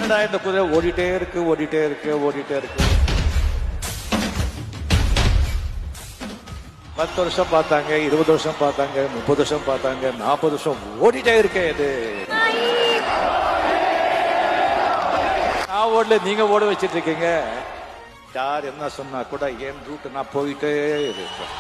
என்னடா இந்த குதிரை ஓடிட்டே இருக்கு ஓடிட்டே இருக்கு ஓடிட்டே இருக்கு. 10 வருஷம் பார்த்தாங்க, 20 வருஷம் பார்த்தாங்க, 30 வருஷம் பார்த்தாங்க, 40 வருஷம் ஓடிட்டே இருக்கேன். இது நான் ஓடல, நீங்க ஓட வச்சிட்டு இருக்கீங்க. யார் என்ன சொன்னா கூட என் ரூட் நான் போயிட்டே இருக்கேன்.